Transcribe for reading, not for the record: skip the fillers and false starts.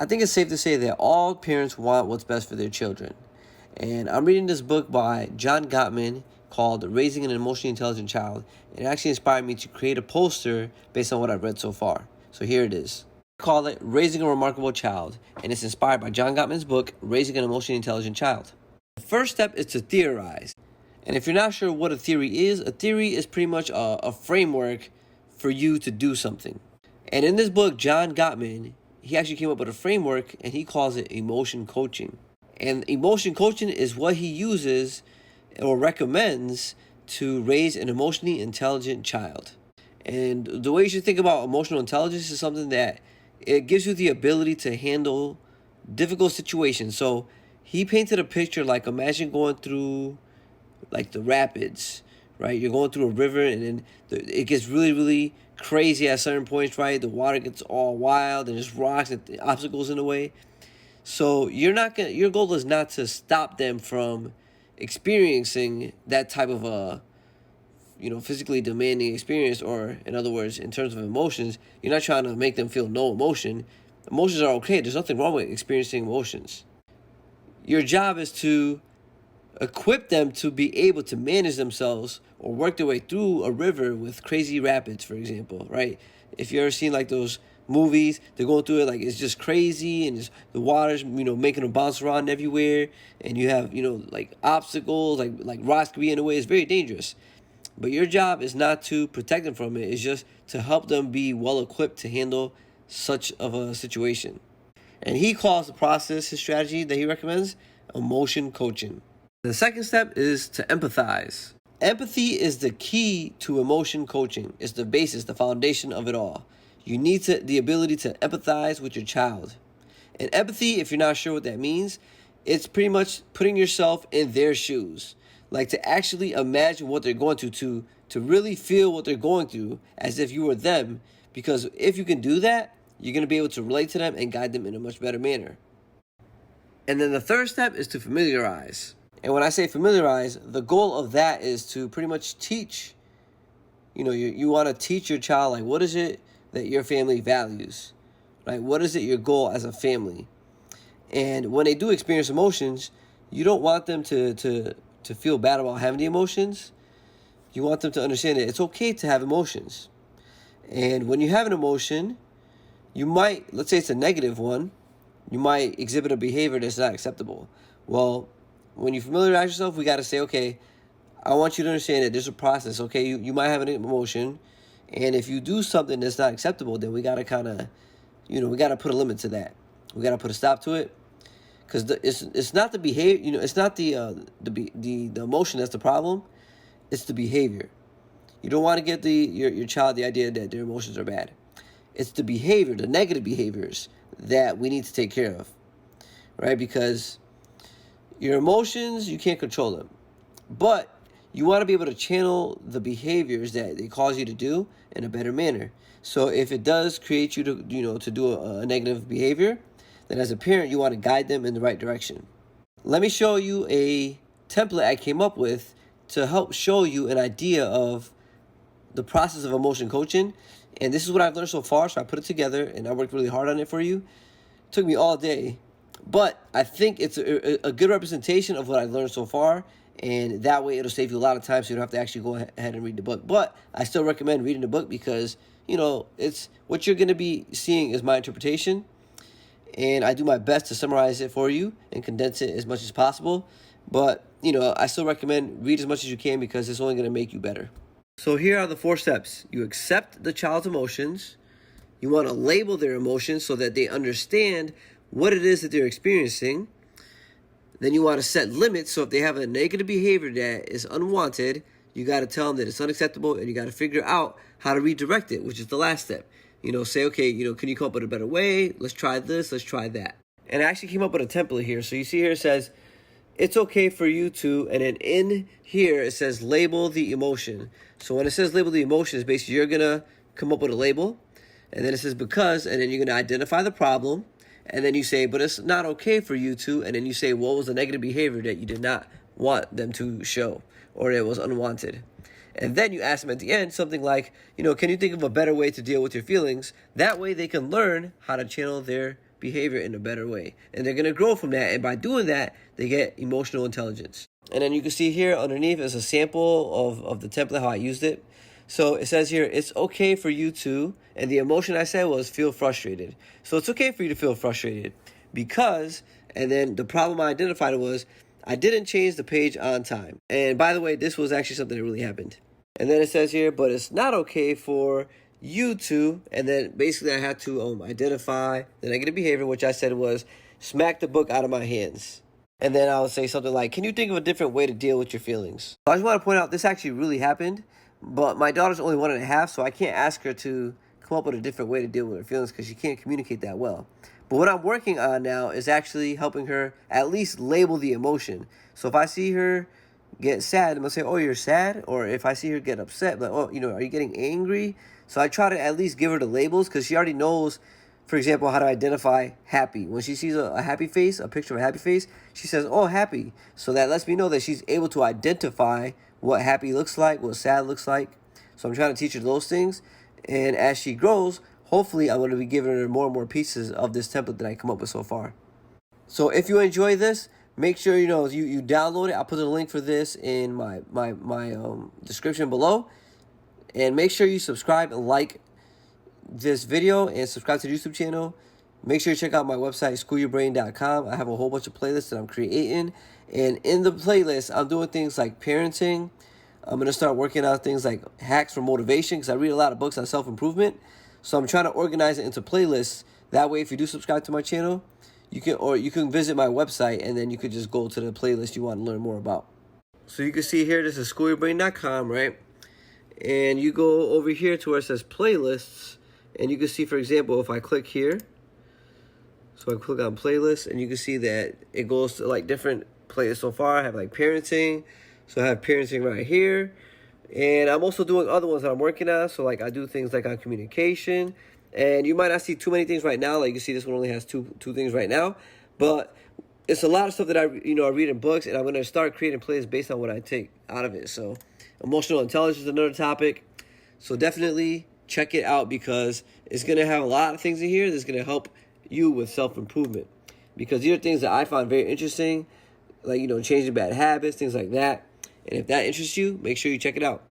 I think it's safe to say that all parents want what's best for their children. And I'm reading this book by John Gottman called Raising an Emotionally Intelligent Child. It actually inspired me to create a poster based on what I've read so far. So here it is. I call it Raising a Remarkable Child, and it's inspired by John Gottman's book, Raising an Emotionally Intelligent Child. The first step is to theorize. And if you're not sure what a theory is pretty much a framework for you to do something. And in this book, John Gottman, he actually came up with a framework, and he calls it emotion coaching. And emotion coaching is what he uses or recommends to raise an emotionally intelligent child. And the way you should think about emotional intelligence is something that it gives you the ability to handle difficult situations. So he painted a picture like, imagine going through like the rapids, right? You're going through a river, and then it gets really, really crazy at certain points, right? The water gets all wild, and there's rocks and obstacles in the way. So your goal is not to stop them from experiencing that type of a, physically demanding experience, or in other words, in terms of emotions, you're not trying to make them feel no emotion. Emotions are okay. There's nothing wrong with experiencing emotions. Your job is to equip them to be able to manage themselves or work their way through a river with crazy rapids, for example, right? If you ever seen like those movies, they're going through it like it's just crazy, and the water's, making them bounce around everywhere, and you have, like obstacles, like rocks could be in the way. It's very dangerous. But your job is not to protect them from it. It's just to help them be well equipped to handle such of a situation. And he calls the process, his strategy that he recommends, emotion coaching. The second step is to empathize. Empathy is the key to emotion coaching. It's the basis, the foundation of it all. You need the ability to empathize with your child. And empathy, if you're not sure what that means, it's pretty much putting yourself in their shoes. Like to actually imagine what they're going to really feel what they're going through as if you were them. Because if you can do that, you're going to be able to relate to them and guide them in a much better manner. And then the third step is to familiarize. And when I say familiarize, the goal of that is to pretty much teach. You want to teach your child, like, what is it that your family values, right? What is it your goal as a family? And when they do experience emotions, you don't want them to feel bad about having the emotions. You want them to understand that it's okay to have emotions. And when you have an emotion, you might, let's say it's a negative one, you might exhibit a behavior that's not acceptable. Well, when you familiarize yourself, we got to say, okay, I want you to understand that there's a process, okay? You might have an emotion, and if you do something that's not acceptable, then we got to kind of, we got to put a limit to that. We got to put a stop to it, because it's not the behavior, it's not the emotion that's the problem, it's the behavior. You don't want to give your child the idea that their emotions are bad. It's the behavior, the negative behaviors that we need to take care of, right? Because your emotions, you can't control them, but you want to be able to channel the behaviors that they cause you to do in a better manner. So if it does create you to do a negative behavior, then as a parent, you want to guide them in the right direction. Let me show you a template I came up with to help show you an idea of the process of emotion coaching. And this is what I've learned so far, so I put it together, and I worked really hard on it for you. It took me all day, but I think it's a good representation of what I've learned so far, and that way it'll save you a lot of time, so you don't have to actually go ahead and read the book. But I still recommend reading the book because, it's what you're going to be seeing is my interpretation, and I do my best to summarize it for you and condense it as much as possible. But, I still recommend read as much as you can because it's only going to make you better. So here are the 4 steps. You accept the child's emotions. You want to label their emotions so that they understand what it is that they're experiencing. Then you want to set limits. So if they have a negative behavior that is unwanted, you got to tell them that it's unacceptable, and you got to figure out how to redirect it, which is the last step. Say, okay, can you come up with a better way? Let's try this. Let's try that. And I actually came up with a template here. So you see here it says, it's okay for you to, and then in here it says label the emotion. So when it says label the emotion, it's basically you're going to come up with a label. And then it says because, and then you're going to identify the problem. And then you say, but it's not okay for you to, and then you say, what was the negative behavior that you did not want them to show, or it was unwanted? And then you ask them at the end something like, can you think of a better way to deal with your feelings? That way they can learn how to channel their behavior in a better way. And they're going to grow from that. And by doing that, they get emotional intelligence. And then you can see here underneath is a sample of the template, how I used it. So it says here, it's okay for you to, and the emotion I said was feel frustrated. So it's okay for you to feel frustrated because, and then the problem I identified was, I didn't change the page on time. And by the way, this was actually something that really happened. And then it says here, but it's not okay for you to, and then basically I had to identify the negative behavior, which I said was smack the book out of my hands. And then I would say something like, can you think of a different way to deal with your feelings? I just want to point out this actually really happened, but my daughter's only 1.5, so I can't ask her to come up with a different way to deal with her feelings because she can't communicate that well. But what I'm working on now is actually helping her at least label the emotion. So if I see her get sad, I'm going to say, oh, you're sad? Or if I see her get upset, like, oh, are you getting angry? So I try to at least give her the labels because she already knows, for example, how to identify happy. When she sees a happy face, a picture of a happy face, she says, oh, happy. So that lets me know that she's able to identify what happy looks like, what sad looks like. So I'm trying to teach her those things. And as she grows, hopefully I'm going to be giving her more and more pieces of this template that I come up with so far. So if you enjoy this, make sure you download it. I'll put the link for this in my description below. And make sure you subscribe and like this video and subscribe to the YouTube channel. Make sure you check out my website, schoolyourbrain.com. I have a whole bunch of playlists that I'm creating. And in the playlist, I'm doing things like parenting. I'm going to start working on things like hacks for motivation because I read a lot of books on self-improvement. So I'm trying to organize it into playlists. That way, if you do subscribe to my channel, you can visit my website and then you could just go to the playlist you want to learn more about. So you can see here, this is schoolyourbrain.com, right? And you go over here to where it says playlists, and you can see, for example, if I click here, so I click on playlists, and you can see that it goes to like different playlists. So far, I have like parenting, so I have parenting right here, and I'm also doing other ones that I'm working on. So like I do things like on communication, and you might not see too many things right now. Like you can see, this one only has two things right now, but it's a lot of stuff that I read in books, and I'm gonna start creating playlists based on what I take out of it. So emotional intelligence is another topic. So definitely check it out because it's going to have a lot of things in here that's going to help you with self-improvement. Because these are things that I find very interesting, like, changing bad habits, things like that. And if that interests you, make sure you check it out.